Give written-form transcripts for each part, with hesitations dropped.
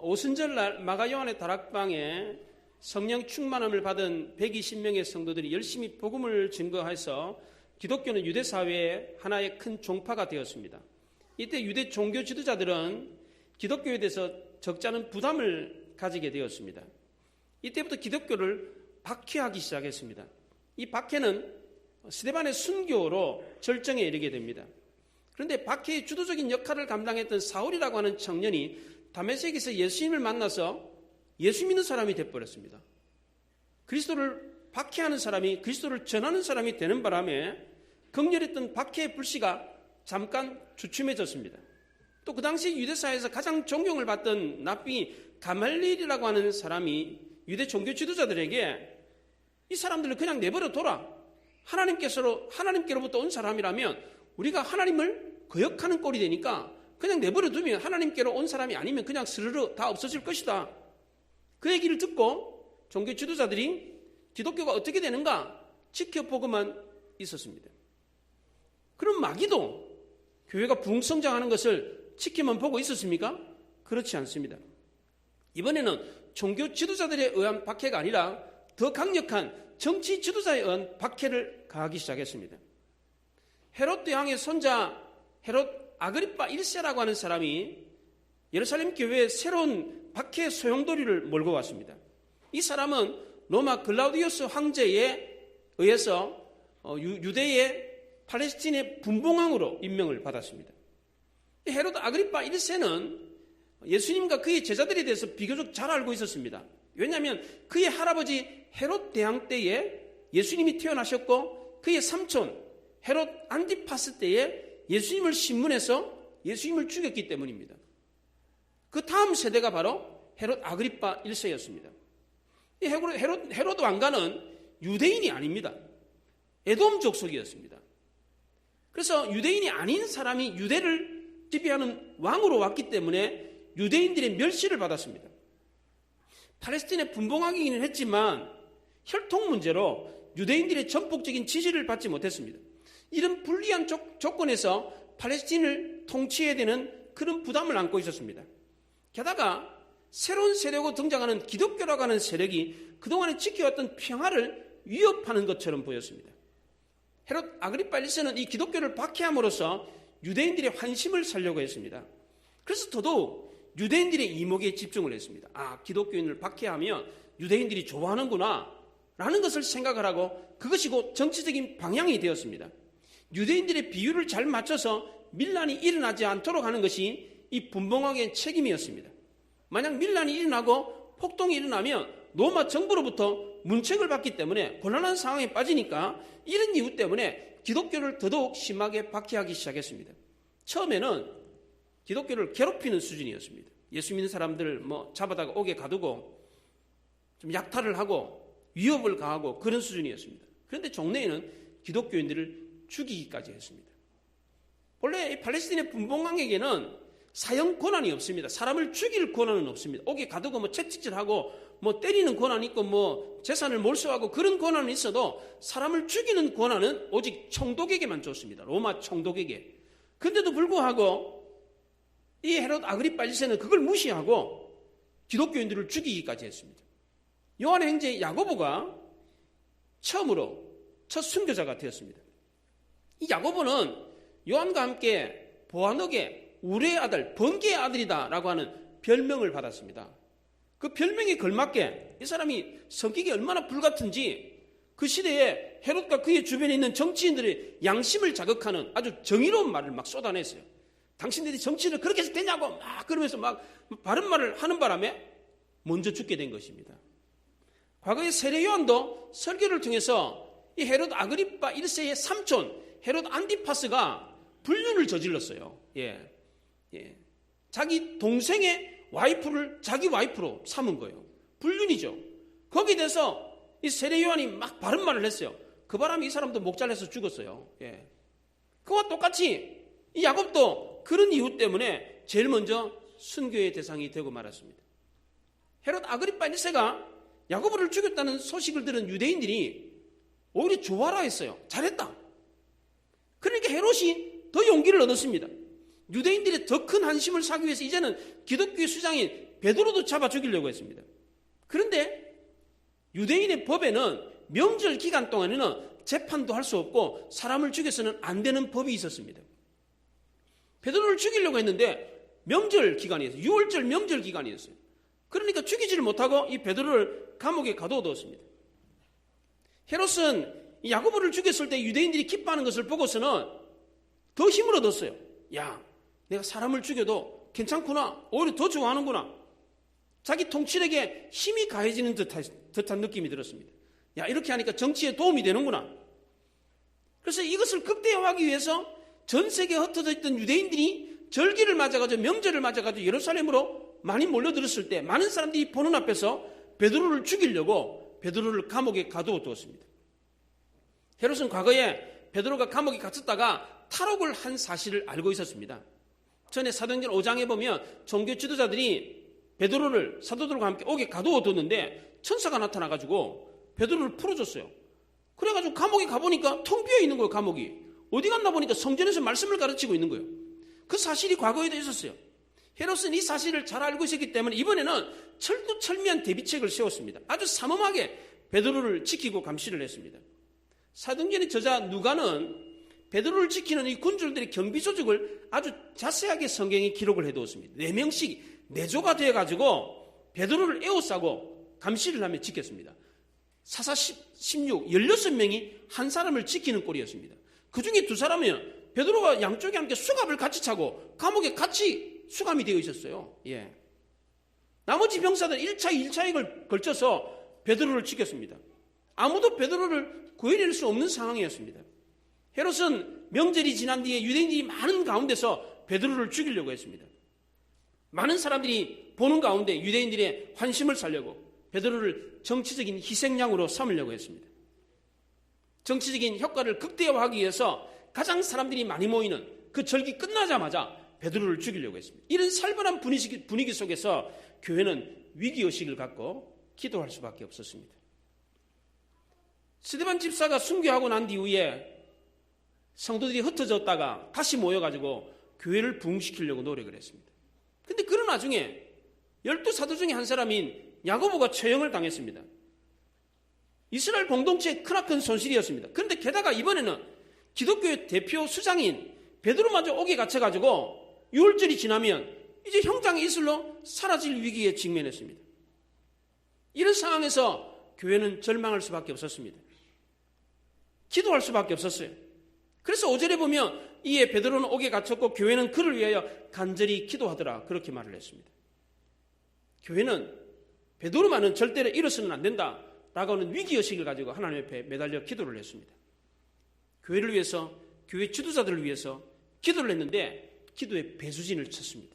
오순절날 마가요한의 다락방에 성령 충만함을 받은 120명의 성도들이 열심히 복음을 증거해서 기독교는 유대 사회의 하나의 큰 종파가 되었습니다. 이때 유대 종교 지도자들은 기독교에 대해서 적지 않은 부담을 가지게 되었습니다. 이때부터 기독교를 박해하기 시작했습니다. 이 박해는 스데반의 순교로 절정에 이르게 됩니다. 그런데 박해의 주도적인 역할을 감당했던 사울이라고 하는 청년이 다메섹에서 예수님을 만나서 예수 믿는 사람이 되어버렸습니다. 그리스도를 박해하는 사람이, 그리스도를 전하는 사람이 되는 바람에 극렬했던 박해의 불씨가 잠깐 주춤해졌습니다. 또 그 당시 유대사회에서 가장 존경을 받던 랍비 가말리엘이라고 하는 사람이 유대 종교 지도자들에게 이 사람들을 그냥 내버려 둬라. 하나님께로부터 온 사람이라면 우리가 하나님을 거역하는 꼴이 되니까 그냥 내버려 두면 하나님께로 온 사람이 아니면 그냥 스르르 다 없어질 것이다. 그 얘기를 듣고 종교 지도자들이 기독교가 어떻게 되는가 지켜보고만 있었습니다. 그럼 마귀도 교회가 부흥성장하는 것을 지켜만 보고 있었습니까? 그렇지 않습니다. 이번에는 종교 지도자들에 의한 박해가 아니라 더 강력한 정치 지도자에 의한 박해를 가하기 시작했습니다. 헤롯 대왕의 손자 헤롯 아그리파 1세라고 하는 사람이 예루살렘 교회에 새로운 박해 소용돌이를 몰고 왔습니다. 이 사람은 로마 글라우디우스 황제에 의해서 유대의 팔레스틴의 분봉왕으로 임명을 받았습니다. 헤롯 아그리파 1세는 예수님과 그의 제자들에 대해서 비교적 잘 알고 있었습니다. 왜냐하면 그의 할아버지 헤롯 대왕 때에 예수님이 태어나셨고 그의 삼촌 헤롯 안디파스 때에 예수님을 신문해서 예수님을 죽였기 때문입니다. 그 다음 세대가 바로 헤롯 아그리파 1세였습니다. 이 헤롯 왕가는 유대인이 아닙니다. 에돔 족속이었습니다. 그래서 유대인이 아닌 사람이 유대를 지배하는 왕으로 왔기 때문에 유대인들의 멸시를 받았습니다. 팔레스틴의 분봉왕이기는 했지만 혈통 문제로 유대인들의 전폭적인 지지를 받지 못했습니다. 이런 불리한 조건에서 팔레스틴을 통치해야 되는 그런 부담을 안고 있었습니다. 게다가 새로운 세력으로 등장하는 기독교라고 하는 세력이 그동안에 지켜왔던 평화를 위협하는 것처럼 보였습니다. 헤롯 아그리파 1세는 이 기독교를 박해함으로써 유대인들의 환심을 살려고 했습니다. 그래서 더더욱 유대인들의 이목에 집중을 했습니다. 아, 기독교인을 박해하면 유대인들이 좋아하는구나 라는 것을 생각을 하고 그것이 곧 정치적인 방향이 되었습니다. 유대인들의 비율을 잘 맞춰서 밀란이 일어나지 않도록 하는 것이 이 분봉왕의 책임이었습니다. 만약 밀란이 일어나고 폭동이 일어나면 로마 정부로부터 문책을 받기 때문에 곤란한 상황에 빠지니까 이런 이유 때문에 기독교를 더더욱 심하게 박해하기 시작했습니다. 처음에는 기독교를 괴롭히는 수준이었습니다. 예수 믿는 사람들 잡아다가 옥에 가두고 좀 약탈을 하고 위협을 가하고 그런 수준이었습니다. 그런데 종래에는 기독교인들을 죽이기까지 했습니다. 원래 이 팔레스틴의 분봉왕에게는 사형 권한이 없습니다. 사람을 죽일 권한은 없습니다. 옥에 가두고 채찍질하고 때리는 권한이 있고 재산을 몰수하고 그런 권한은 있어도 사람을 죽이는 권한은 오직 총독에게만 줬습니다. 로마 총독에게. 그런데도 불구하고 이 헤롯 아그리파 1세는 그걸 무시하고 기독교인들을 죽이기까지 했습니다. 요한의 형제 야고보가 처음으로 첫 순교자가 되었습니다. 이 야고보는 요한과 함께 보아너게 우레의 아들, 번개의 아들이다라고 하는 별명을 받았습니다. 그 별명에 걸맞게 이 사람이 성격이 얼마나 불같은지 그 시대에 헤롯과 그의 주변에 있는 정치인들의 양심을 자극하는 아주 정의로운 말을 막 쏟아냈어요. 당신들이 정치를 그렇게 해서 되냐고 막 그러면서 막 바른 말을 하는 바람에 먼저 죽게 된 것입니다. 과거에 세례 요한도 설교를 통해서 이 헤롯 아그리파 1세의 삼촌 헤롯 안디파스가 불륜을 저질렀어요. 자기 동생의 와이프를 자기 와이프로 삼은 거예요. 불륜이죠. 거기에 대해서 이 세례 요한이 막 바른 말을 했어요. 그 바람에 이 사람도 목 잘려서 죽었어요. 그와 똑같이 이 야곱도 그런 이유 때문에 제일 먼저 순교의 대상이 되고 말았습니다. 헤롯 아그리파 1세가 야고보를 죽였다는 소식을 들은 유대인들이 오히려 좋아라 했어요. 잘했다. 그러니까 헤롯이 더 용기를 얻었습니다. 유대인들의 더 큰 한심을 사기 위해서 이제는 기독교의 수장인 베드로도 잡아 죽이려고 했습니다. 그런데 유대인의 법에는 명절 기간 동안에는 재판도 할 수 없고 사람을 죽여서는 안 되는 법이 있었습니다. 베드로를 죽이려고 했는데 명절 기간이었어요. 6월절 명절 기간이었어요. 그러니까 죽이지를 못하고 이 베드로를 감옥에 가둬뒀습니다. 헤롯은 야고보를 죽였을 때 유대인들이 기뻐하는 것을 보고서는 더 힘을 얻었어요. 야, 내가 사람을 죽여도 괜찮구나. 오히려 더 좋아하는구나. 자기 통치력에 힘이 가해지는 듯한 느낌이 들었습니다. 야, 이렇게 하니까 정치에 도움이 되는구나. 그래서 이것을 극대화하기 위해서 전 세계에 흩어져 있던 유대인들이 절기를 맞아가지고 명절을 맞아가지고 예루살렘으로 많이 몰려들었을 때 많은 사람들이 보는 앞에서 베드로를 죽이려고 베드로를 감옥에 가두어 두었습니다. 헤롯은 과거에 베드로가 감옥에 갇혔다가 탈옥을 한 사실을 알고 있었습니다. 전에 사도행전 5장에 보면 종교 지도자들이 베드로를 사도들과 함께 옥에 가두어 뒀는데 천사가 나타나가지고 베드로를 풀어줬어요. 그래가지고 감옥에 가보니까 텅 비어 있는 거예요. 감옥이 어디 갔나 보니까 성전에서 말씀을 가르치고 있는 거예요. 그 사실이 과거에도 있었어요. 헤롯은 이 사실을 잘 알고 있었기 때문에 이번에는 철두철미한 대비책을 세웠습니다. 아주 삼엄하게 베드로를 지키고 감시를 했습니다. 사도행전의 저자 누가는 베드로를 지키는 이 군졸들의 경비 조직을 아주 자세하게 성경에 기록을 해두었습니다. 4명씩 4조가 되어가지고 베드로를 에워싸고 감시를 하며 지켰습니다. 사사 16, 16명이 한 사람을 지키는 꼴이었습니다. 그 중에 2사람은 베드로가 양쪽에 함께 수갑을 같이 차고 감옥에 같이 수감이 되어 있었어요. 예. 나머지 병사들 1차, 2차에 걸쳐서 베드로를 지켰습니다. 아무도 베드로를 구해낼 수 없는 상황이었습니다. 헤롯은 명절이 지난 뒤에 유대인들이 많은 가운데서 베드로를 죽이려고 했습니다. 많은 사람들이 보는 가운데 유대인들의 환심을 살려고 베드로를 정치적인 희생양으로 삼으려고 했습니다. 정치적인 효과를 극대화하기 위해서 가장 사람들이 많이 모이는 그 절기 끝나자마자 베드로를 죽이려고 했습니다. 이런 살벌한 분위기 속에서 교회는 위기의식을 갖고 기도할 수밖에 없었습니다. 스데반 집사가 순교하고 난 뒤에 성도들이 흩어졌다가 다시 모여가지고 교회를 부흥시키려고 노력을 했습니다. 그런데 그런 와중에 12사도 중에 한 사람인 야고보가 처형을 당했습니다. 이스라엘 공동체의 크나큰 손실이었습니다. 그런데 게다가 이번에는 기독교의 대표 수장인 베드로마저 옥에 갇혀가지고 6월절이 지나면 이제 형장의 이슬로 사라질 위기에 직면했습니다. 이런 상황에서 교회는 절망할 수밖에 없었습니다. 기도할 수밖에 없었어요. 그래서 5절에 보면 이에 베드로는 옥에 갇혔고 교회는 그를 위하여 간절히 기도하더라 그렇게 말을 했습니다. 교회는 베드로만은 절대로 잃어서는 안 된다라고 하는 위기의식을 가지고 하나님 앞에 매달려 기도를 했습니다. 교회를 위해서, 교회 지도자들을 위해서 기도를 했는데 기도에 배수진을 쳤습니다.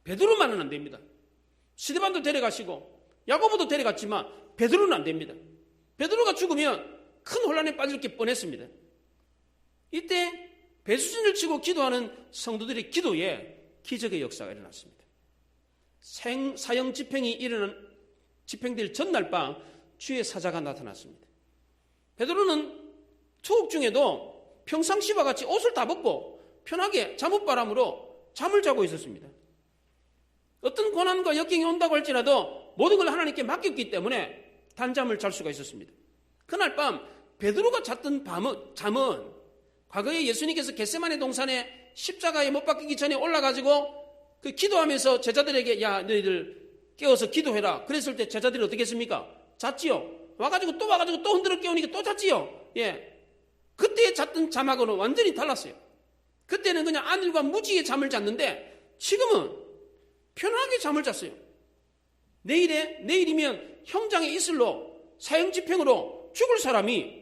베드로만은 안 됩니다. 스데반도 데려가시고 야고보도 데려갔지만 베드로는 안 됩니다. 베드로가 죽으면 큰 혼란에 빠질 게 뻔했습니다. 이때 배수진을 치고 기도하는 성도들의 기도에 기적의 역사가 일어났습니다. 사형 집행될 전날 밤 주의 사자가 나타났습니다. 베드로는 투옥 중에도 평상시와 같이 옷을 다 벗고 편하게 잠옷바람으로 잠을 자고 있었습니다. 어떤 고난과 역경이 온다고 할지라도 모든 걸 하나님께 맡겼기 때문에 단잠을 잘 수가 있었습니다. 그날 밤 베드로가 잤던 잠은 과거에 예수님께서 겟세마네 동산에 십자가에 못 박히기 전에 올라가지고 그 기도하면서 제자들에게 야 너희들 깨워서 기도해라 그랬을 때 제자들이 어떻게 했습니까? 잤지요. 와가지고 또 흔들어 깨우니까 또 잤지요. 예, 그때 잤던 잠하고는 완전히 달랐어요. 그때는 그냥 안일과 무지의 잠을 잤는데 지금은 편하게 잠을 잤어요. 내일이면 형장의 이슬로 사형 집행으로 죽을 사람이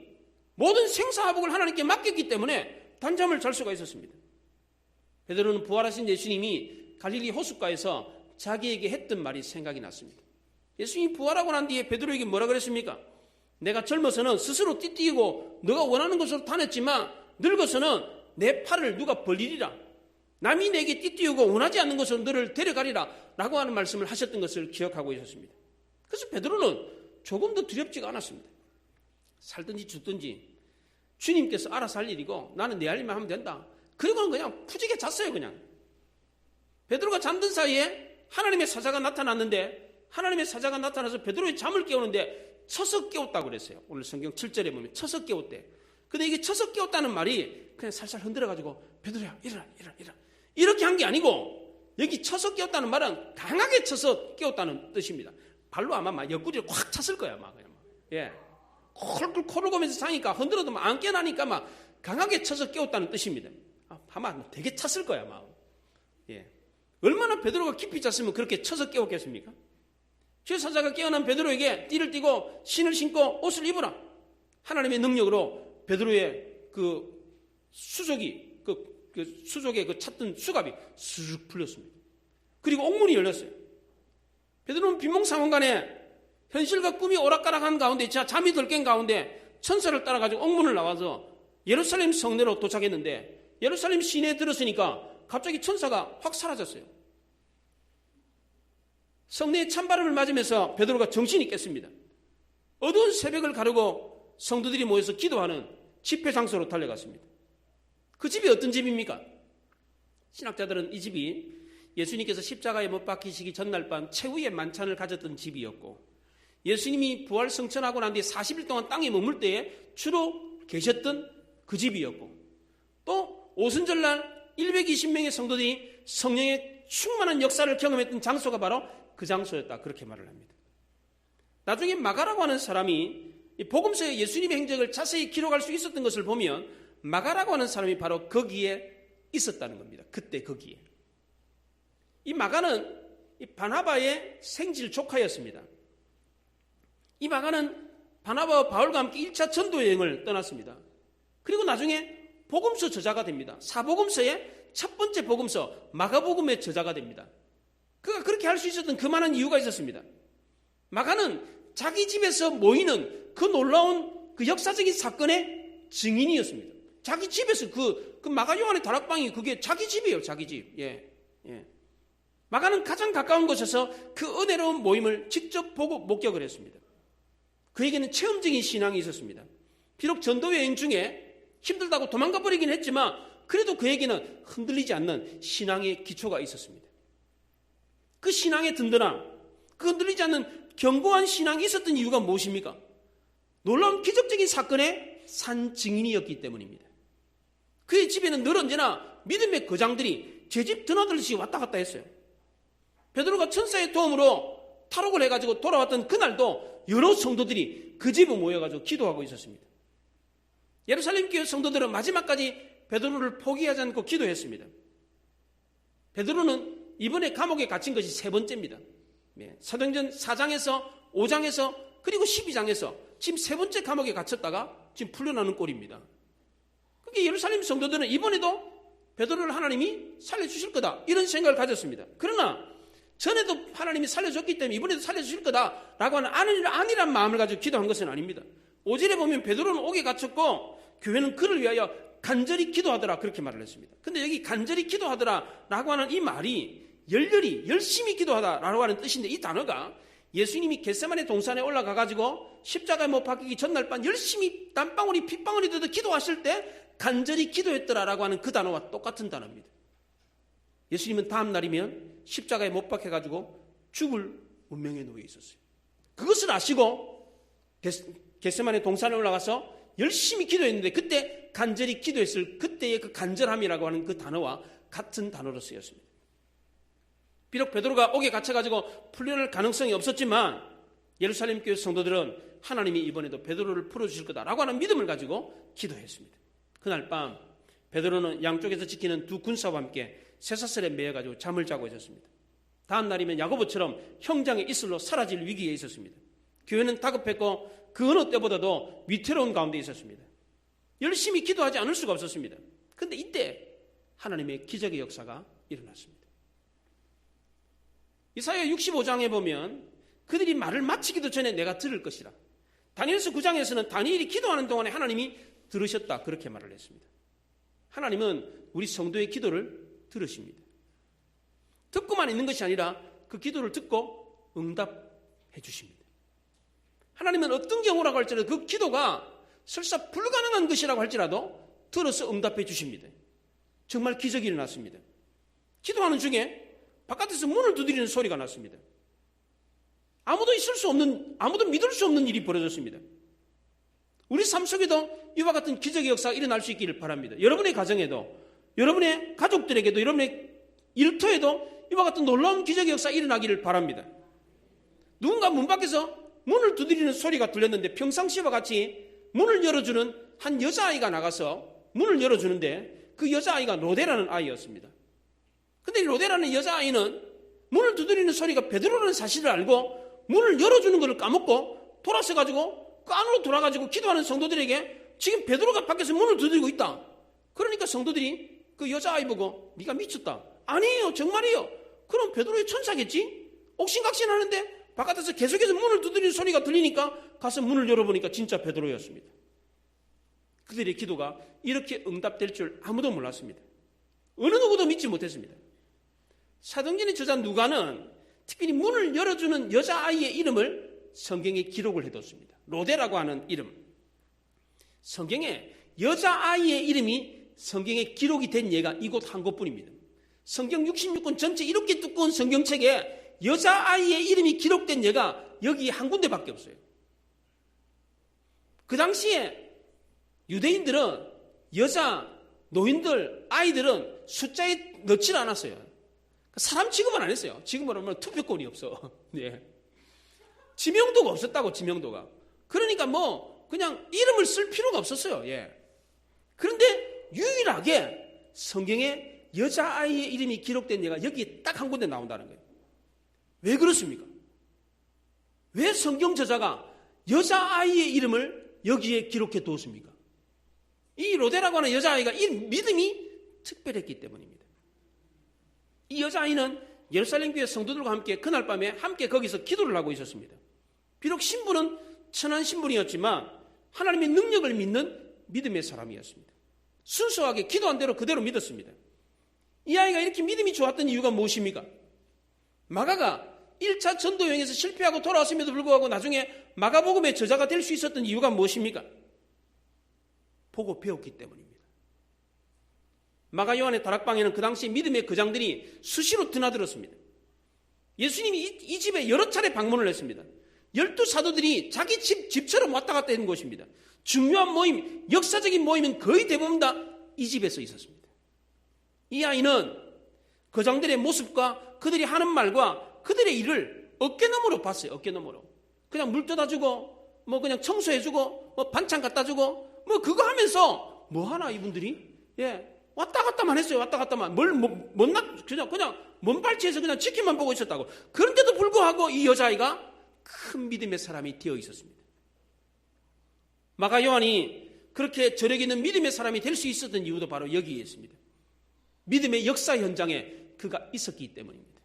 모든 생사화복을 하나님께 맡겼기 때문에 단잠을 잘 수가 있었습니다. 베드로는 부활하신 예수님이 갈릴리 호숫가에서 자기에게 했던 말이 생각이 났습니다. 예수님이 부활하고 난 뒤에 베드로에게 뭐라 그랬습니까? 내가 젊어서는 스스로 띠뛰고 너가 원하는 것으로 다녔지만 늙어서는 내 팔을 누가 벌리리라. 남이 내게 띠뛰고 원하지 않는 것으로 너를 데려가리라 라고 하는 말씀을 하셨던 것을 기억하고 있었습니다. 그래서 베드로는 조금 더 두렵지가 않았습니다. 살든지 죽든지 주님께서 알아서 할 일이고 나는 내 할 일만 하면 된다. 그리고는 그냥 푸지게 잤어요. 그냥 베드로가 잠든 사이에 하나님의 사자가 나타났는데, 하나님의 사자가 나타나서 베드로의 잠을 깨우는데 쳐서 깨웠다고 그랬어요. 오늘 성경 7절에 보면 쳐서 깨웠대. 근데 이게 쳐서 깨웠다는 말이 그냥 살살 흔들어가지고 베드로야 일어나 이렇게 한 게 아니고, 여기 쳐서 깨웠다는 말은 강하게 쳐서 깨웠다는 뜻입니다. 발로 아마 막 옆구리를 콱 찼을 거야. 막 그냥 예, 코를 고면서 자니까 흔들어도 막 안 깨나니까 막 강하게 쳐서 깨웠다는 뜻입니다. 아마 되게 찼을 거야. 막 예, 얼마나 베드로가 깊이 잤으면 그렇게 쳐서 깨웠겠습니까? 주의 사자가 깨어난 베드로에게 띠를 띠고 신을 신고 옷을 입으라. 하나님의 능력으로 베드로의 그 수족이 그 수족에 그 찼던 수갑이 쓱 풀렸습니다. 그리고 옥문이 열렸어요. 베드로는 빈몽상원간에 현실과 꿈이 오락가락한 가운데, 잠이 덜 깬 가운데 천사를 따라가지고 옥문을 나와서 예루살렘 성내로 도착했는데, 예루살렘 시내에 들었으니까 갑자기 천사가 확 사라졌어요. 성내의 찬바람을 맞으면서 베드로가 정신이 깼습니다. 어두운 새벽을 가르고 성도들이 모여서 기도하는 집회 장소로 달려갔습니다. 그 집이 어떤 집입니까? 신학자들은 이 집이 예수님께서 십자가에 못 박히시기 전날 밤 최후의 만찬을 가졌던 집이었고, 예수님이 부활 성천하고 난 뒤에 40일 동안 땅에 머물 때에 주로 계셨던 그 집이었고, 또 오순절날 120명의 성도들이 성령의 충만한 역사를 경험했던 장소가 바로 그 장소였다, 그렇게 말을 합니다. 나중에 마가라고 하는 사람이 복음서에 예수님의 행적을 자세히 기록할 수 있었던 것을 보면, 마가라고 하는 사람이 바로 거기에 있었다는 겁니다. 그때 거기에. 이 마가는 이 바나바의 생질 조카였습니다. 이 마가는 바나바와 바울과 함께 1차 전도 여행을 떠났습니다. 그리고 나중에 복음서 저자가 됩니다. 사복음서의 첫 번째 복음서 마가복음의 저자가 됩니다. 그가 그렇게 할 수 있었던 그만한 이유가 있었습니다. 마가는 자기 집에서 모이는 그 놀라운 그 역사적인 사건의 증인이었습니다. 자기 집에서 그 마가 요한의 다락방이 그게 자기 집이에요. 자기 집. 예. 마가는 가장 가까운 곳에서 그 은혜로운 모임을 직접 보고 목격을 했습니다. 그에게는 체험적인 신앙이 있었습니다. 비록 전도 여행 중에 힘들다고 도망가 버리긴 했지만, 그래도 그에게는 흔들리지 않는 신앙의 기초가 있었습니다. 그 신앙의 든든함, 그 흔들리지 않는 견고한 신앙이 있었던 이유가 무엇입니까? 놀라운 기적적인 사건의 산 증인이었기 때문입니다. 그의 집에는 늘 언제나 믿음의 거장들이 제 집 드나들듯이 왔다 갔다 했어요. 베드로가 천사의 도움으로 탈옥을 해가지고 돌아왔던 그날도 여러 성도들이 그 집에 모여가지고 기도하고 있었습니다. 예루살렘 교회 성도들은 마지막까지 베드로를 포기하지 않고 기도했습니다. 베드로는 이번에 감옥에 갇힌 것이 세 번째입니다. 사도행전 4장에서 5장에서 그리고 12장에서 지금 세 번째 감옥에 갇혔다가 지금 풀려나는 꼴입니다. 그게 예루살렘 성도들은 이번에도 베드로를 하나님이 살려주실 거다, 이런 생각을 가졌습니다. 그러나 전에도 하나님이 살려줬기 때문에 이번에도 살려주실 거다라고 하는 아니란 마음을 가지고 기도한 것은 아닙니다. 5절에 보면 베드로는 옥에 갇혔고 교회는 그를 위하여 간절히 기도하더라, 그렇게 말을 했습니다. 근데 여기 간절히 기도하더라 라고 하는 이 말이 열심히 기도하다라고 하는 뜻인데, 이 단어가 예수님이 겟세마네 동산에 올라가가지고 십자가에 못 박히기 전날 밤 열심히 땀방울이 핏방울이 되듯 기도하실 때 간절히 기도했더라라고 하는 그 단어와 똑같은 단어입니다. 예수님은 다음 날이면 십자가에 못 박혀가지고 죽을 운명에 놓여 있었어요. 그것을 아시고 겟세마네 동산에 올라가서 열심히 기도했는데, 그때 간절히 기도했을 그때의 그 간절함이라고 하는 그 단어와 같은 단어로 쓰였습니다. 비록 베드로가 옥에 갇혀가지고 풀려날 가능성이 없었지만, 예루살렘 교회 성도들은 하나님이 이번에도 베드로를 풀어주실 거다라고 하는 믿음을 가지고 기도했습니다. 그날 밤 베드로는 양쪽에서 지키는 두 군사와 함께 쇠사슬에 매여가지고 잠을 자고 있었습니다. 다음 날이면 야고보처럼 형장의 이슬로 사라질 위기에 있었습니다. 교회는 다급했고 그 어느 때보다도 위태로운 가운데 있었습니다. 열심히 기도하지 않을 수가 없었습니다. 그런데 이때 하나님의 기적의 역사가 일어났습니다. 이사야 65장에 보면 그들이 말을 마치기도 전에 내가 들을 것이라. 다니엘서 9장에서는 다니엘이 기도하는 동안에 하나님이 들으셨다, 그렇게 말을 했습니다. 하나님은 우리 성도의 기도를 들으십니다. 듣고만 있는 것이 아니라 그 기도를 듣고 응답해 주십니다. 하나님은 어떤 경우라고 할지라도 그 기도가 설사 불가능한 것이라고 할지라도 들어서 응답해 주십니다. 정말 기적이 일어났습니다. 기도하는 중에 바깥에서 문을 두드리는 소리가 났습니다. 아무도 믿을 수 없는 일이 벌어졌습니다. 우리 삶 속에도 이와 같은 기적의 역사가 일어날 수 있기를 바랍니다. 여러분의 가정에도, 여러분의 가족들에게도, 여러분의 일터에도 이와 같은 놀라운 기적의 역사가 일어나기를 바랍니다. 누군가 문 밖에서 문을 두드리는 소리가 들렸는데 평상시와 같이 문을 열어주는 한 여자아이가 나가서 문을 열어주는데 그 여자아이가 로데라는 아이였습니다. 근데 이 로데라는 여자아이는 문을 두드리는 소리가 베드로라는 사실을 알고 문을 열어주는 것을 까먹고 돌아서가지고 그 안으로 돌아가지고 기도하는 성도들에게 지금 베드로가 밖에서 문을 두드리고 있다. 그러니까 성도들이 그 여자아이 보고 네가 미쳤다. 아니에요, 정말이에요. 그럼 베드로의 천사겠지? 옥신각신하는데 바깥에서 계속해서 문을 두드리는 소리가 들리니까 가서 문을 열어보니까 진짜 베드로였습니다. 그들의 기도가 이렇게 응답될 줄 아무도 몰랐습니다. 어느 누구도 믿지 못했습니다. 사도행전의 저자 누가는 특별히 문을 열어주는 여자아이의 이름을 성경에 기록을 해뒀습니다. 로데라고 하는 이름. 성경에 여자아이의 이름이 성경에 기록이 된 예가 이곳 한 곳뿐입니다. 성경 66권 전체 이렇게 두꺼운 성경책에 여자아이의 이름이 기록된 예가 여기 한 군데밖에 없어요. 그 당시에 유대인들은 여자, 노인들, 아이들은 숫자에 넣질 않았어요. 사람 취급은 안 했어요. 지금으로 하면 투표권이 없어. 예. 지명도가 없었다고, 지명도가. 그러니까 그냥 이름을 쓸 필요가 없었어요. 예. 그런데 유일하게 성경에 여자아이의 이름이 기록된 예가 여기 딱 한 군데 나온다는 거예요. 왜 그렇습니까? 왜 성경 저자가 여자아이의 이름을 여기에 기록해 두었습니까? 이 로데라고 하는 여자아이가 이 믿음이 특별했기 때문입니다. 이 여자아이는 예루살렘 교회 성도들과 함께 그날 밤에 함께 거기서 기도를 하고 있었습니다. 비록 신분은 천한 신분이었지만 하나님의 능력을 믿는 믿음의 사람이었습니다. 순수하게 기도한 대로 그대로 믿었습니다. 이 아이가 이렇게 믿음이 좋았던 이유가 무엇입니까? 마가가 1차 전도 여행에서 실패하고 돌아왔음에도 불구하고 나중에 마가복음의 저자가 될 수 있었던 이유가 무엇입니까? 보고 배웠기 때문입니다. 마가 요한의 다락방에는 그 당시 믿음의 거장들이 수시로 드나들었습니다. 예수님이 이 집에 여러 차례 방문을 했습니다. 12사도들이 자기 집처럼 왔다 갔다 했는 곳입니다. 중요한 모임, 역사적인 모임은 거의 대부분 다 이 집에서 있었습니다. 이 아이는 거장들의 모습과 그들이 하는 말과 그들의 일을 어깨너머로 봤어요. 어깨너머로. 그냥 물 떠다주고 그냥 청소해주고 반찬 갖다주고 그거 하면서 하나 이분들이? 예, 왔다 갔다만 했어요. 왔다 갔다만. 그냥 먼발치에서 그냥 지키만 보고 있었다고. 그런데도 불구하고 이 여자아이가 큰 믿음의 사람이 되어 있었습니다. 마가 요한이 그렇게 저력 있는 믿음의 사람이 될 수 있었던 이유도 바로 여기에 있습니다. 믿음의 역사 현장에 그가 있었기 때문입니다.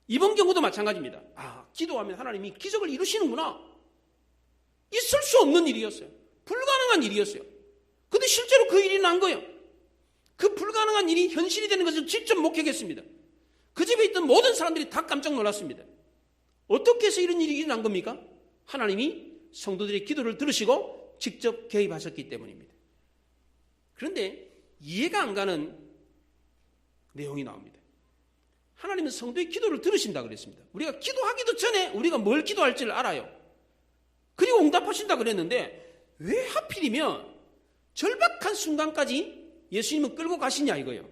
이번 경우도 마찬가지입니다. 기도하면 하나님이 기적을 이루시는구나. 있을 수 없는 일이었어요. 불가능한 일이었어요. 근데 실제로 그 일이 난 거예요. 그 불가능한 일이 현실이 되는 것을 직접 목격했습니다. 그 집에 있던 모든 사람들이 다 깜짝 놀랐습니다. 어떻게 해서 이런 일이 일어난 겁니까? 하나님이 성도들의 기도를 들으시고 직접 개입하셨기 때문입니다. 그런데 이해가 안 가는 내용이 나옵니다. 하나님은 성도의 기도를 들으신다 그랬습니다. 우리가 기도하기도 전에 우리가 뭘 기도할지를 알아요. 그리고 응답하신다 그랬는데 왜 하필이면 절박한 순간까지 예수님은 끌고 가시냐 이거예요.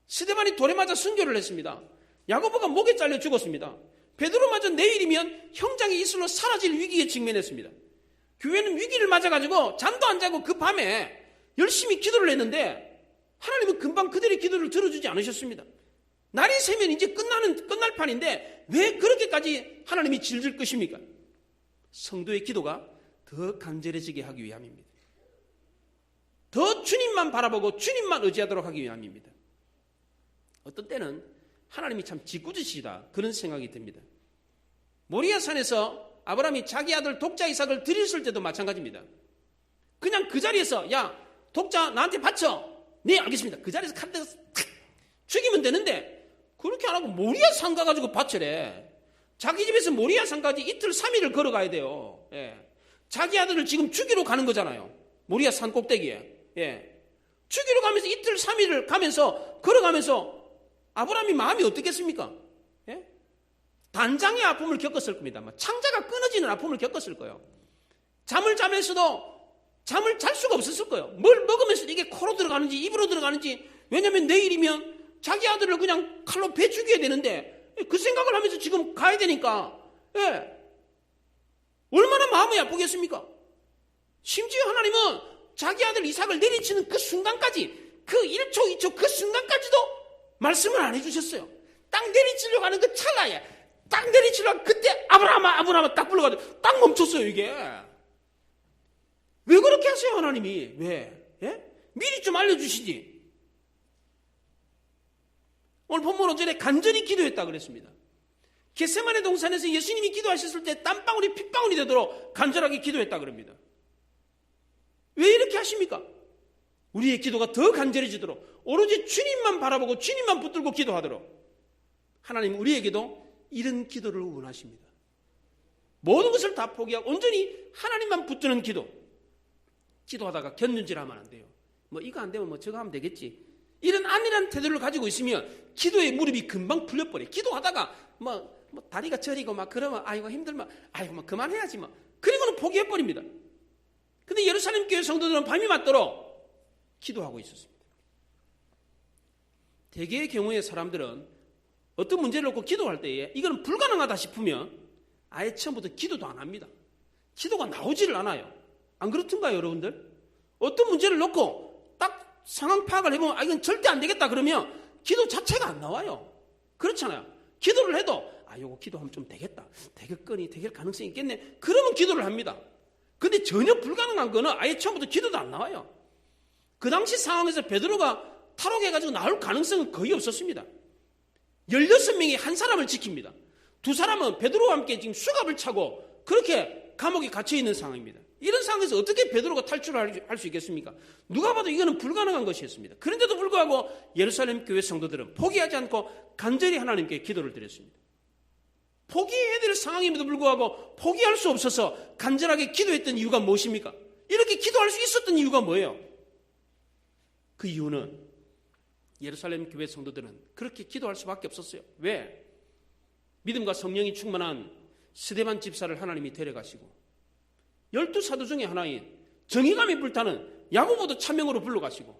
스데반이 돌에 맞아 순교를 했습니다. 야고보가 목에 잘려 죽었습니다. 베드로마저 내일이면 형장의 이슬로 사라질 위기에 직면했습니다. 교회는 위기를 맞아가지고 잠도 안 자고 그 밤에 열심히 기도를 했는데 하나님은 금방 그들의 기도를 들어주지 않으셨습니다. 날이 새면 이제 끝날 판인데 왜 그렇게까지 하나님이 질질 끄십니까? 성도의 기도가 더 간절해지게 하기 위함입니다. 더 주님만 바라보고 주님만 의지하도록 하기 위함입니다. 어떤 때는 하나님이 참 짓궂으시다 그런 생각이 듭니다. 모리아산에서 아브라함이 자기 아들 독자 이삭을 드렸을 때도 마찬가지입니다. 그냥 그 자리에서 야 독자 나한테 바쳐. 네 알겠습니다. 그 자리에서 칼 떼서 탁 죽이면 되는데 그렇게 안 하고 모리아산 가가지고 바쳐래. 자기 집에서 모리아산까지 이틀 3일을 걸어가야 돼요. 예. 자기 아들을 지금 죽이러 가는 거잖아요. 모리아산 꼭대기에. 예. 죽이러 가면서 이틀 3일을 가면서 걸어가면서 아브라함이 마음이 어떻겠습니까? 예? 단장의 아픔을 겪었을 겁니다. 창자가 끊어지는 아픔을 겪었을 거예요. 잠을 자면서도 잠을 잘 수가 없었을 거예요. 뭘 먹으면서 이게 코로 들어가는지 입으로 들어가는지, 왜냐하면 내일이면 자기 아들을 그냥 칼로 배 죽여야 되는데 그 생각을 하면서 지금 가야 되니까, 예, 얼마나 마음이 아프겠습니까? 심지어 하나님은 자기 아들 이삭을 내리치는 그 순간까지, 그 1초 2초 그 순간까지도 말씀을 안 해주셨어요. 딱 내리치려고 하는 그 찰나에, 딱 내리치려고 그때 아브라함아 딱 불러가지고 딱 멈췄어요. 이게 왜 그렇게 하세요 하나님이? 왜? 예? 미리 좀 알려주시지. 오늘 본문 5절에 간절히 기도했다 그랬습니다. 겟세마네 동산에서 예수님이 기도하셨을 때 땀방울이 핏방울이 되도록 간절하게 기도했다 그럽니다. 왜 이렇게 하십니까? 우리의 기도가 더 간절해지도록, 오로지 주님만 바라보고 주님만 붙들고 기도하도록 하나님은 우리에게도 이런 기도를 원하십니다. 모든 것을 다 포기하고 온전히 하나님만 붙드는 기도. 기도하다가 견눈질하면 안 돼요. 뭐 이거 안 되면 뭐 저거 하면 되겠지, 이런 안일한 태도를 가지고 있으면 기도의 무릎이 금방 풀려버려요. 기도하다가 뭐 다리가 저리고 막 그러면 아이고 힘들면 아이고 뭐 그만해야지 뭐, 그리고는 포기해버립니다. 근데 예루살렘 교회 성도들은 밤이 맞도록 기도하고 있었습니다. 대개의 경우에 사람들은 어떤 문제를 놓고 기도할 때에 이거는 불가능하다 싶으면 아예 처음부터 기도도 안 합니다. 기도가 나오지를 않아요. 안 그렇던가요 여러분들? 어떤 문제를 놓고 딱 상황 파악을 해보면 이건 절대 안 되겠다 그러면 기도 자체가 안 나와요. 그렇잖아요. 기도를 해도 요거 기도하면 좀 되겠다, 되겠거니 될 가능성이 있겠네, 그러면 기도를 합니다. 근데 전혀 불가능한 거는 아예 처음부터 기도도 안 나와요. 그 당시 상황에서 베드로가 탈옥해가지고 나올 가능성은 거의 없었습니다. 16명이 한 사람을 지킵니다. 두 사람은 베드로와 함께 지금 수갑을 차고 그렇게 감옥에 갇혀있는 상황입니다. 이런 상황에서 어떻게 베드로가 탈출을 할 수 있겠습니까? 누가 봐도 이거는 불가능한 것이었습니다. 그런데도 불구하고 예루살렘 교회 성도들은 포기하지 않고 간절히 하나님께 기도를 드렸습니다. 포기해야 될 상황임에도 불구하고 포기할 수 없어서 간절하게 기도했던 이유가 무엇입니까? 이렇게 기도할 수 있었던 이유가 뭐예요? 그 이유는 예루살렘 교회 성도들은 그렇게 기도할 수밖에 없었어요. 왜? 믿음과 성령이 충만한 스데반 집사를 하나님이 데려가시고 12사도 중에 하나인 정의감이 불타는 야고보도 차명으로 불러가시고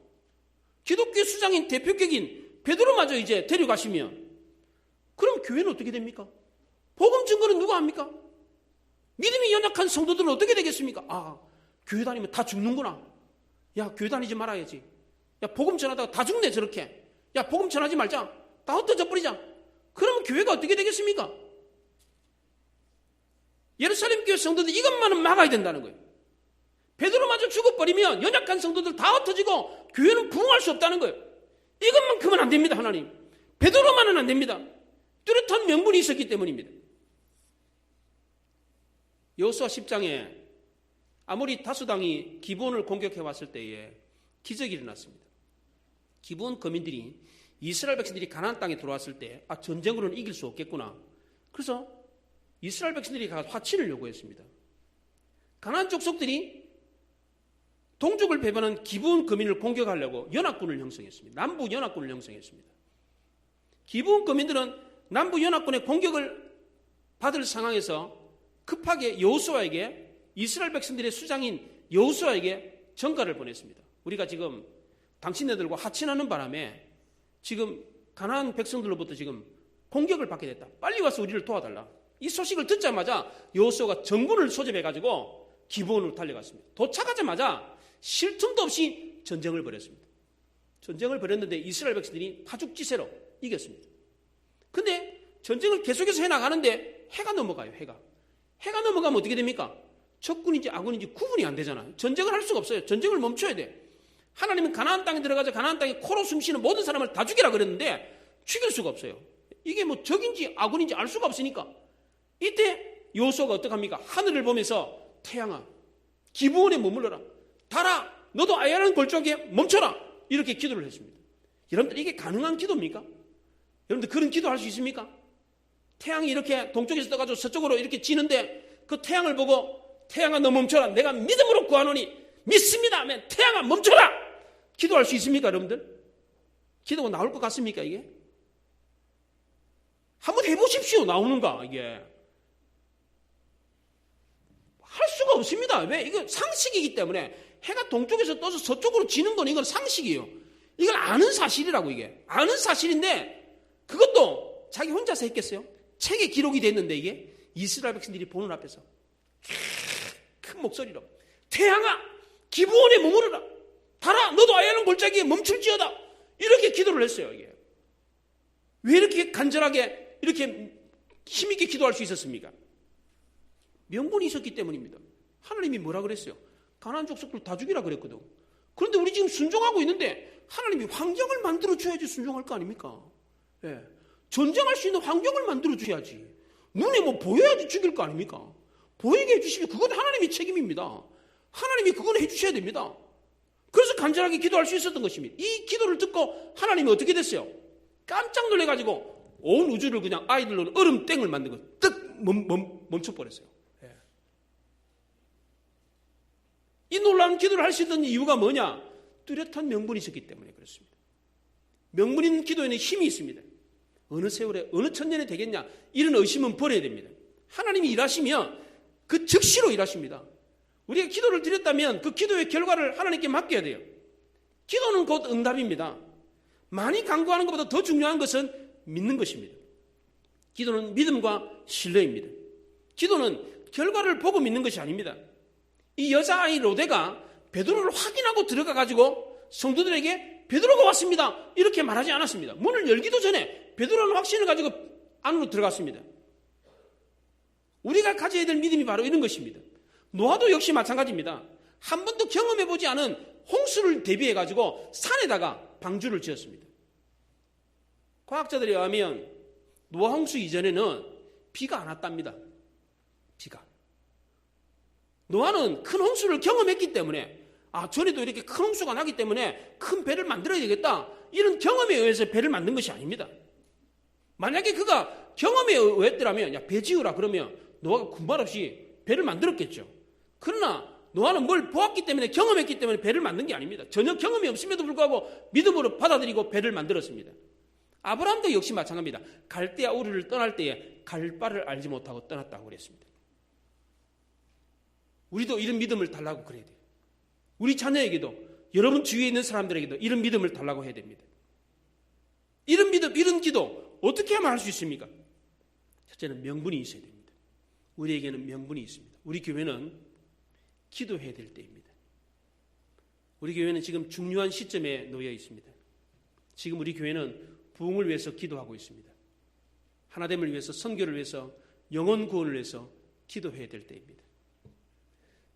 기독교 수장인 대표격인 베드로마저 이제 데려가시면 그럼 교회는 어떻게 됩니까? 복음 증거는 누가 합니까? 믿음이 연약한 성도들은 어떻게 되겠습니까? 교회 다니면 다 죽는구나. 야, 교회 다니지 말아야지. 야, 복음 전하다가 다 죽네 저렇게. 야, 복음 전하지 말자. 다 흩어져 버리자. 그러면 교회가 어떻게 되겠습니까? 예루살렘 교회 성도들 이것만은 막아야 된다는 거예요. 베드로마저 죽어버리면 연약한 성도들 다 흩어지고 교회는 부흥할 수 없다는 거예요. 이것만큼은 안 됩니다. 하나님. 베드로만은 안 됩니다. 뚜렷한 명분이 있었기 때문입니다. 여호수아 10장에 아모리 다수당이 기브온을 공격해 왔을 때에 기적이 일어났습니다. 기브온 거민들이 이스라엘 백성들이 가나안 땅에 들어왔을 때 전쟁으로는 이길 수 없겠구나. 그래서 이스라엘 백성들이 가서 화친을 요구했습니다. 가나안 족속들이 동족을 배반한 기브온 거민을 공격하려고 연합군을 형성했습니다. 남부 연합군을 형성했습니다. 기브온 거민들은 남부 연합군의 공격을 받을 상황에서 급하게 여호수아에게, 이스라엘 백성들의 수장인 여호수아에게 전가를 보냈습니다. 우리가 지금 당신네들과 하친하는 바람에 지금 가나안 백성들로부터 지금 공격을 받게 됐다. 빨리 와서 우리를 도와달라. 이 소식을 듣자마자 여호수아가 전군을 소집해가지고 기브온으로 달려갔습니다. 도착하자마자 쉴 틈도 없이 전쟁을 벌였습니다. 전쟁을 벌였는데 이스라엘 백성들이 파죽지세로 이겼습니다. 근데 전쟁을 계속해서 해나가는데 해가 넘어가요. 해가 넘어가면 어떻게 됩니까? 적군인지 아군인지 구분이 안 되잖아요. 전쟁을 할 수가 없어요. 전쟁을 멈춰야 돼. 하나님은 가나안 땅에 들어가서 가나안 땅에 코로 숨쉬는 모든 사람을 다 죽이라 그랬는데 죽일 수가 없어요. 이게 뭐 적인지 아군인지 알 수가 없으니까 이때 여호수아가 어떡합니까? 하늘을 보면서 태양아 기브온에 머물러라. 달아 너도 아야라는 골짜기에 멈춰라. 이렇게 기도를 했습니다. 여러분들 이게 가능한 기도입니까? 여러분들 그런 기도 할 수 있습니까? 태양이 이렇게 동쪽에서 떠가지고 서쪽으로 이렇게 지는데 그 태양을 보고 태양아 너 멈춰라. 내가 믿음으로 구하노니 믿습니다 하면 태양아 멈춰라. 기도할 수 있습니까, 여러분들? 기도가 나올 것 같습니까, 이게? 한번 해보십시오, 나오는가, 이게. 할 수가 없습니다. 왜? 이거 상식이기 때문에 해가 동쪽에서 떠서 서쪽으로 지는 건 이건 상식이에요. 이걸 아는 사실이라고, 이게. 아는 사실인데 그것도 자기 혼자서 했겠어요? 책에 기록이 됐는데 이게 이스라엘 백성들이 보는 앞에서 큰 목소리로 태양아 기브온에 머무르라 달아 너도 아야론 골짜기에 멈출지어다 이렇게 기도를 했어요. 이게 왜 이렇게 간절하게 이렇게 힘있게 기도할 수 있었습니까? 명분이 있었기 때문입니다. 하나님이 뭐라 그랬어요? 가나안 족속들 다 죽이라 그랬거든. 그런데 우리 지금 순종하고 있는데 하나님이 환경을 만들어 줘야지 순종할 거 아닙니까? 예. 전쟁할 수 있는 환경을 만들어 줘야지. 눈에 뭐 보여야지 죽일 거 아닙니까? 보이게 해주시면 그건 하나님의 책임입니다. 하나님이 그건 해주셔야 됩니다. 그래서 간절하게 기도할 수 있었던 것입니다. 이 기도를 듣고 하나님이 어떻게 됐어요? 깜짝 놀래가지고 온 우주를 그냥 아이들로 얼음땡을 만든 거 뜩 멈춰버렸어요. 예. 이 놀라운 기도를 할 수 있던 이유가 뭐냐? 뚜렷한 명분이 있었기 때문에 그렇습니다. 명분 있는 기도에는 힘이 있습니다. 어느 세월에 어느 천년에 되겠냐 이런 의심은 버려야 됩니다. 하나님이 일하시면 그 즉시로 일하십니다. 우리가 기도를 드렸다면 그 기도의 결과를 하나님께 맡겨야 돼요. 기도는 곧 응답입니다. 많이 간구하는 것보다 더 중요한 것은 믿는 것입니다. 기도는 믿음과 신뢰입니다. 기도는 결과를 보고 믿는 것이 아닙니다. 이 여자아이 로데가 베드로를 확인하고 들어가가지고 성도들에게 베드로가 왔습니다 이렇게 말하지 않았습니다. 문을 열기도 전에 베드로는 확신을 가지고 안으로 들어갔습니다. 우리가 가져야 될 믿음이 바로 이런 것입니다. 노아도 역시 마찬가지입니다. 한 번도 경험해보지 않은 홍수를 대비해가지고 산에다가 방주를 지었습니다. 과학자들에 의하면 노아 홍수 이전에는 비가 안 왔답니다. 비가. 노아는 큰 홍수를 경험했기 때문에 전에도 이렇게 큰 홍수가 나기 때문에 큰 배를 만들어야 되겠다. 이런 경험에 의해서 배를 만든 것이 아닙니다. 만약에 그가 경험에 의했더라면 야, 배 지으라 그러면 노아가 군말 없이 배를 만들었겠죠. 그러나 노아는 뭘 보았기 때문에 경험했기 때문에 배를 만든 게 아닙니다. 전혀 경험이 없음에도 불구하고 믿음으로 받아들이고 배를 만들었습니다. 아브라함도 역시 마찬가지입니다. 갈대아 우르를 떠날 때에 갈 바를 알지 못하고 떠났다고 그랬습니다. 우리도 이런 믿음을 달라고 그래야 돼요. 우리 자녀에게도 여러분 주위에 있는 사람들에게도 이런 믿음을 달라고 해야 됩니다. 이런 믿음, 이런 기도 어떻게 하면 할 수 있습니까? 첫째는 명분이 있어야 됩니다. 우리에게는 명분이 있습니다. 우리 교회는 기도해야 될 때입니다. 우리 교회는 지금 중요한 시점에 놓여 있습니다. 지금 우리 교회는 부흥을 위해서 기도하고 있습니다. 하나됨을 위해서, 선교를 위해서, 영혼 구원을 위해서 기도해야 될 때입니다.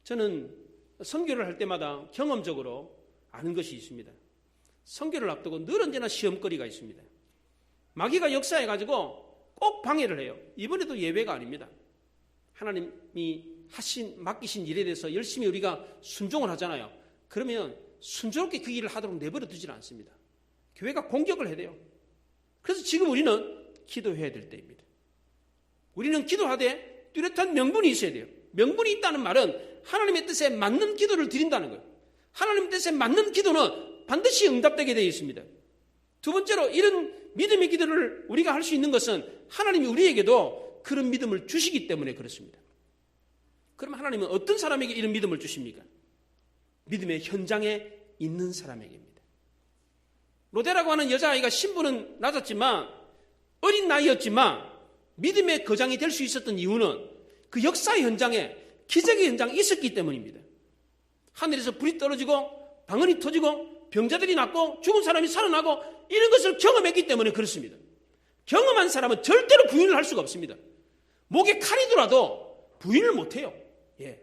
저는 선교를 할 때마다 경험적으로 아는 것이 있습니다. 선교를 앞두고 늘 언제나 시험거리가 있습니다. 마귀가 역사해가지고 꼭 방해를 해요. 이번에도 예외가 아닙니다. 하나님이 맡기신 일에 대해서 열심히 우리가 순종을 하잖아요. 그러면 순조롭게 그 일을 하도록 내버려 두지는 않습니다. 교회가 공격을 해야 돼요. 그래서 지금 우리는 기도해야 될 때입니다. 우리는 기도하되 뚜렷한 명분이 있어야 돼요. 명분이 있다는 말은 하나님의 뜻에 맞는 기도를 드린다는 거예요. 하나님의 뜻에 맞는 기도는 반드시 응답되게 되어 있습니다. 두 번째로 이런 믿음의 기도를 우리가 할 수 있는 것은 하나님이 우리에게도 그런 믿음을 주시기 때문에 그렇습니다. 그럼 하나님은 어떤 사람에게 이런 믿음을 주십니까? 믿음의 현장에 있는 사람에게입니다. 로데라고 하는 여자아이가 신분은 낮았지만 어린 나이였지만 믿음의 거장이 될 수 있었던 이유는 그 역사의 현장에 기적의 현장이 있었기 때문입니다. 하늘에서 불이 떨어지고 방언이 터지고 병자들이 낫고 죽은 사람이 살아나고 이런 것을 경험했기 때문에 그렇습니다. 경험한 사람은 절대로 부인을 할 수가 없습니다. 목에 칼이 들어도 부인을 못해요. 예.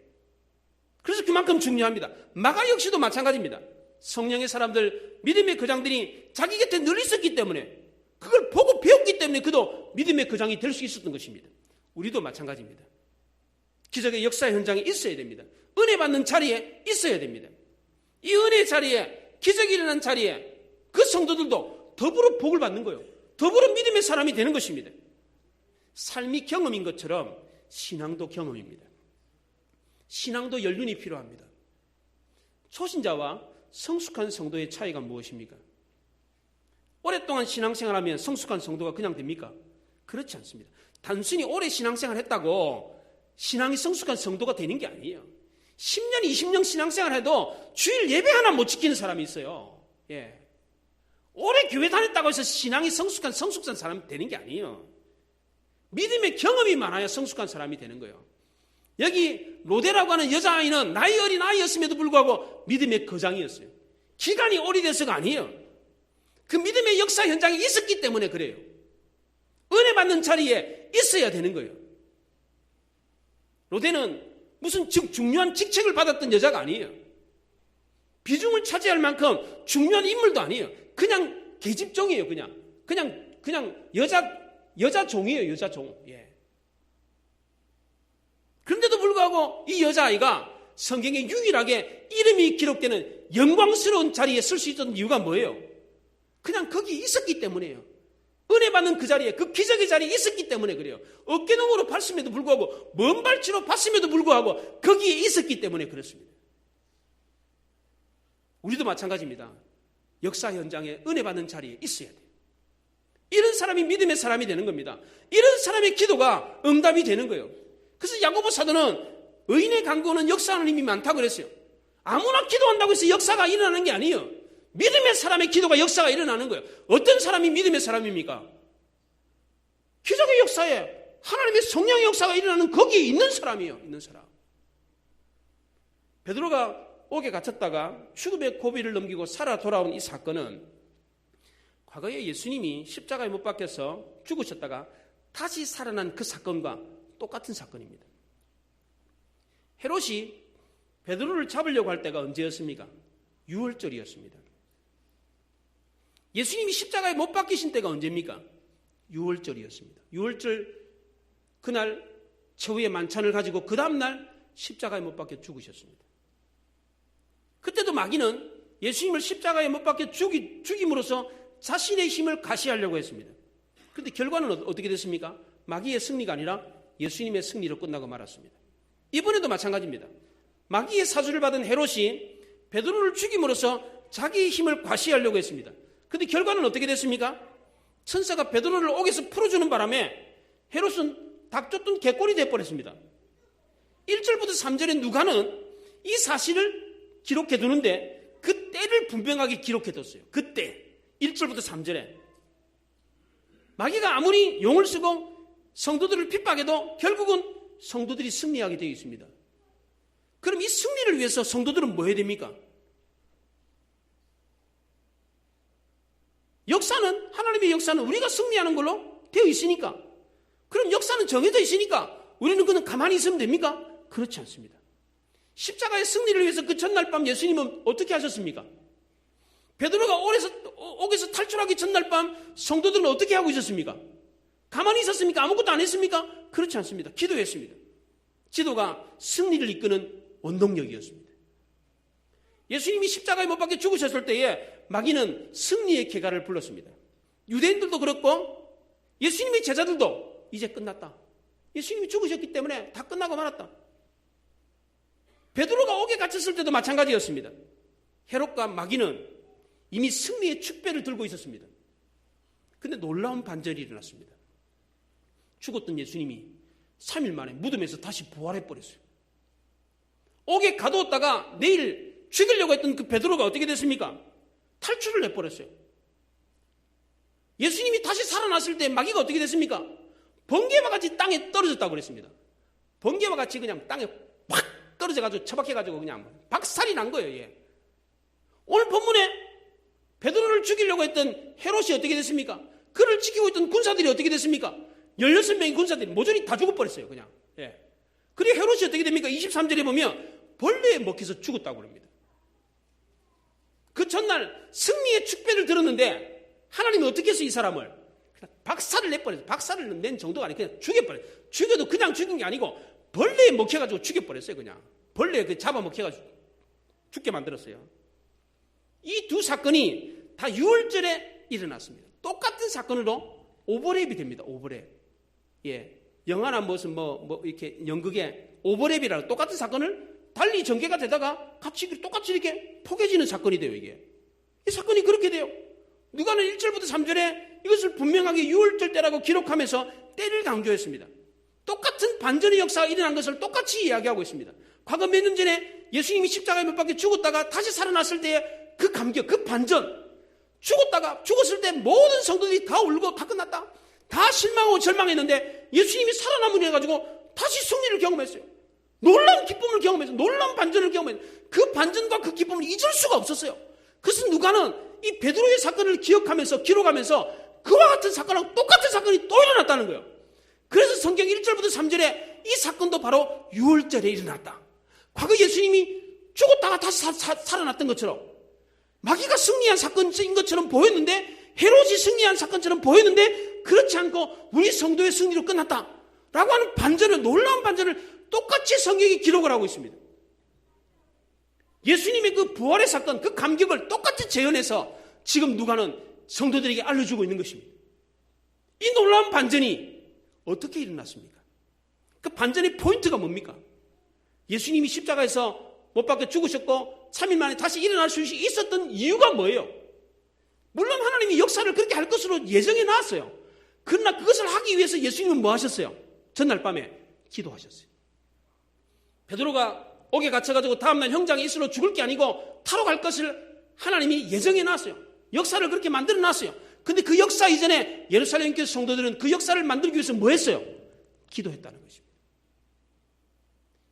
그래서 그만큼 중요합니다. 마가 역시도 마찬가지입니다. 성령의 사람들, 믿음의 거장들이 자기 곁에 늘 있었기 때문에 그걸 보고 배웠기 때문에 그도 믿음의 거장이 될 수 있었던 것입니다. 우리도 마찬가지입니다. 기적의 역사 현장에 있어야 됩니다. 은혜 받는 자리에 있어야 됩니다. 이 은혜 자리에, 기적이 일어난 자리에 그 성도들도 더불어 복을 받는 거예요. 더불어 믿음의 사람이 되는 것입니다. 삶이 경험인 것처럼 신앙도 경험입니다. 신앙도 연륜이 필요합니다. 초신자와 성숙한 성도의 차이가 무엇입니까? 오랫동안 신앙생활하면 성숙한 성도가 그냥 됩니까? 그렇지 않습니다. 단순히 오래 신앙생활 했다고 신앙이 성숙한 성도가 되는 게 아니에요. 10년, 20년 신앙생활 해도 주일 예배 하나 못 지키는 사람이 있어요. 예. 오래 교회 다녔다고 해서 신앙이 성숙한 사람이 되는 게 아니에요. 믿음의 경험이 많아야 성숙한 사람이 되는 거예요. 여기 로데라고 하는 여자아이는 나이 어린 아이였음에도 불구하고 믿음의 거장이었어요. 기간이 오래돼서가 아니에요. 그 믿음의 역사 현장에 있었기 때문에 그래요. 은혜 받는 자리에 있어야 되는 거예요. 로데는 무슨 중요한 직책을 받았던 여자가 아니에요. 비중을 차지할 만큼 중요한 인물도 아니에요. 그냥 계집종이에요. 그냥 여자 종이에요. 여자 종. 예. 그런데도 불구하고 이 여자아이가 성경에 유일하게 이름이 기록되는 영광스러운 자리에 설 수 있었던 이유가 뭐예요? 그냥 거기 있었기 때문이에요. 은혜 받는 그 자리에, 그 기적의 자리에 있었기 때문에 그래요. 어깨동무로 봤음에도 불구하고, 먼 발치로 봤음에도 불구하고 거기에 있었기 때문에 그렇습니다. 우리도 마찬가지입니다. 역사 현장에 은혜 받는 자리에 있어야 돼요. 이런 사람이 믿음의 사람이 되는 겁니다. 이런 사람의 기도가 응답이 되는 거예요. 그래서 야고보 사도는 의인의 간구는 역사하는 힘이 많다고 그랬어요. 아무나 기도한다고 해서 역사가 일어나는 게 아니에요. 믿음의 사람의 기도가 역사가 일어나는 거예요. 어떤 사람이 믿음의 사람입니까? 기적의 역사에 하나님의 성령의 역사가 일어나는 거기에 있는 사람이에요. 있는 사람. 베드로가 옥에 갇혔다가 죽음의 고비를 넘기고 살아 돌아온 이 사건은 과거에 예수님이 십자가에 못 박혀서 죽으셨다가 다시 살아난 그 사건과 똑같은 사건입니다. 헤롯이 베드로를 잡으려고 할 때가 언제였습니까? 6월절이었습니다. 예수님이 십자가에 못 박히신 때가 언제입니까? 6월절이었습니다. 6월절 그날 최후의 만찬을 가지고 그 다음날 십자가에 못 박혀 죽으셨습니다. 그때도 마귀는 예수님을 십자가에 못 박혀 죽임으로써 자신의 힘을 가시하려고 했습니다. 그런데 결과는 어떻게 됐습니까? 마귀의 승리가 아니라 예수님의 승리로 끝나고 말았습니다. 이번에도 마찬가지입니다. 마귀의 사주를 받은 헤롯이 베드로를 죽임으로써 자기의 힘을 과시하려고 했습니다. 그런데 결과는 어떻게 됐습니까? 천사가 베드로를 옥에서 풀어주는 바람에 헤롯은 닭 쫓던 개꼴이 되어버렸습니다. 1절부터 3절에 누가는 이 사실을 기록해 두는데 그 때를 분명하게 기록해 뒀어요. 그때 1절부터 3절에 마귀가 아무리 용을 쓰고 성도들을 핍박해도 결국은 성도들이 승리하게 되어 있습니다. 그럼 이 승리를 위해서 성도들은 뭐 해야 됩니까? 역사는, 하나님의 역사는 우리가 승리하는 걸로 되어 있으니까, 그럼 역사는 정해져 있으니까 우리는 그냥 가만히 있으면 됩니까? 그렇지 않습니다. 십자가의 승리를 위해서 그 전날 밤 예수님은 어떻게 하셨습니까? 베드로가 옥에서 탈출하기 전날 밤 성도들은 어떻게 하고 있었습니까? 가만히 있었습니까? 아무것도 안 했습니까? 그렇지 않습니다. 기도했습니다. 기도가 승리를 이끄는 원동력이었습니다. 예수님이 십자가에 못 박혀 죽으셨을 때에 마귀는 승리의 개가를 불렀습니다. 유대인들도 그렇고 예수님의 제자들도 이제 끝났다. 예수님이 죽으셨기 때문에 다 끝나고 말았다. 베드로가 옥에 갇혔을 때도 마찬가지였습니다. 헤롯과 마귀는 이미 승리의 축배를 들고 있었습니다. 그런데 놀라운 반전이 일어났습니다. 죽었던 예수님이 3일 만에 무덤에서 다시 부활해버렸어요. 옥에 가두었다가 내일 죽이려고 했던 그 베드로가 어떻게 됐습니까? 탈출을 해버렸어요. 예수님이 다시 살아났을 때 마귀가 어떻게 됐습니까? 번개와 같이 땅에 떨어졌다고 그랬습니다. 번개와 같이 그냥 땅에 확 떨어져가지고 처박혀가지고 그냥 박살이 난 거예요. 얘. 오늘 본문에 베드로를 죽이려고 했던 헤롯이 어떻게 됐습니까? 그를 지키고 있던 군사들이 어떻게 됐습니까? 16명의 군사들이 모조리 다 죽어버렸어요. 그냥. 예. 그리고 헤롯이 어떻게 됩니까? 23절에 보면 벌레에 먹혀서 죽었다고 합니다. 그 전날 승리의 축배를 들었는데 하나님이 어떻게 해서 이 사람을 그냥 박살을 내버렸어요. 박살을 낸 정도가 아니고 그냥 죽여버렸어요. 죽여도 그냥 죽인 게 아니고 벌레에 먹혀가지고 죽여버렸어요. 그냥 벌레에 잡아먹혀가지고 죽게 만들었어요. 이 두 사건이 다 6월절에 일어났습니다. 똑같은 사건으로 오버랩이 됩니다. 오버랩. 예. 영화나 무슨 이렇게 연극에 오버랩이라고 똑같은 사건을 달리 전개가 되다가 같이 똑같이 이렇게 포개지는 사건이 돼요, 이게. 이 사건이 그렇게 돼요. 누가는 1절부터 3절에 이것을 분명하게 유월절 때라고 기록하면서 때를 강조했습니다. 똑같은 반전의 역사가 일어난 것을 똑같이 이야기하고 있습니다. 과거 몇 년 전에 예수님이 십자가에 못 박혀 죽었다가 다시 살아났을 때의 그 감격, 그 반전, 죽었을 때 모든 성도들이 다 울고 다 끝났다, 다 실망하고 절망했는데 예수님이 살아남으려 해가지고 다시 승리를 경험했어요. 놀라운 기쁨을 경험했어요. 놀라운 반전을 경험했어요. 그 반전과 그 기쁨을 잊을 수가 없었어요. 그래서 누가는 이 베드로의 사건을 기억하면서 기록하면서 그와 같은 사건하고 똑같은 사건이 또 일어났다는 거예요. 그래서 성경 1절부터 3절에 이 사건도 바로 유월절에 일어났다. 과거 예수님이 죽었다가 다시 살아났던 것처럼, 마귀가 승리한 사건인 것처럼 보였는데, 헤롯이 승리한 사건처럼 보였는데 그렇지 않고 우리 성도의 승리로 끝났다라고 하는 반전을, 놀라운 반전을 똑같이 성경이 기록을 하고 있습니다. 예수님의 그 부활의 사건, 그 감격을 똑같이 재현해서 지금 누가는 성도들에게 알려주고 있는 것입니다. 이 놀라운 반전이 어떻게 일어났습니까? 그 반전의 포인트가 뭡니까? 예수님이 십자가에서 못 박혀 죽으셨고 3일 만에 다시 일어날 수 있었던 이유가 뭐예요? 물론 하나님이 역사를 그렇게 할 것으로 예정해 놨어요. 그러나 그것을 하기 위해서 예수님은 뭐 하셨어요? 전날 밤에 기도하셨어요. 베드로가 옥에 갇혀가지고 다음날 형장에 있으러 죽을 게 아니고 타러 갈 것을 하나님이 예정해 놨어요. 역사를 그렇게 만들어 놨어요. 근데 그 역사 이전에 예루살렘 교회 성도들은 그 역사를 만들기 위해서 뭐 했어요? 기도했다는 것입니다.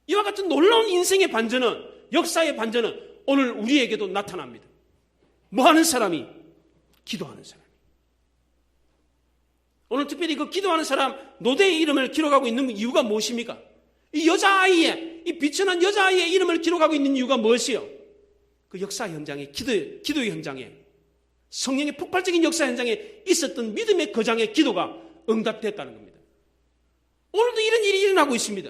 이와 같은 놀라운 인생의 반전은, 역사의 반전은 오늘 우리에게도 나타납니다. 뭐 하는 사람이? 기도하는 사람이. 오늘 특별히 그 기도하는 사람 노대의 이름을 기록하고 있는 이유가 무엇입니까? 이 여자아이의, 이 비천한 여자아이의 이름을 기록하고 있는 이유가 무엇이요? 그 역사 현장에, 기도의 현장에, 성령의 폭발적인 역사 현장에 있었던 믿음의 거장의 기도가 응답됐다는 겁니다. 오늘도 이런 일이 일어나고 있습니다.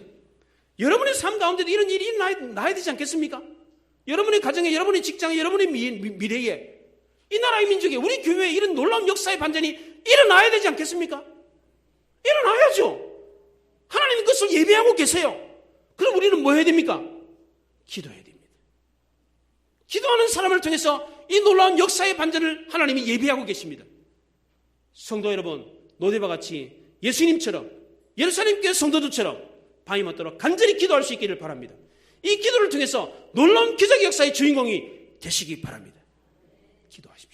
여러분의 삶 가운데도 이런 일이 일어나야 되지 않겠습니까? 여러분의 가정에, 여러분의 직장에, 여러분의 미래에, 이 나라의 민족에, 우리 교회에 이런 놀라운 역사의 반전이 일어나야 되지 않겠습니까? 일어나야죠. 하나님이 그것을 예배하고 계세요. 그럼 우리는 뭐 해야 됩니까? 기도해야 됩니다. 기도하는 사람을 통해서 이 놀라운 역사의 반전을 하나님이 예비하고 계십니다. 성도 여러분, 노대와 같이 예수님처럼, 예루살렘 교회 성도들처럼 밤이 맞도록 간절히 기도할 수 있기를 바랍니다. 이 기도를 통해서 놀라운 기적의 역사의 주인공이 되시기 바랍니다. 기도하십시오.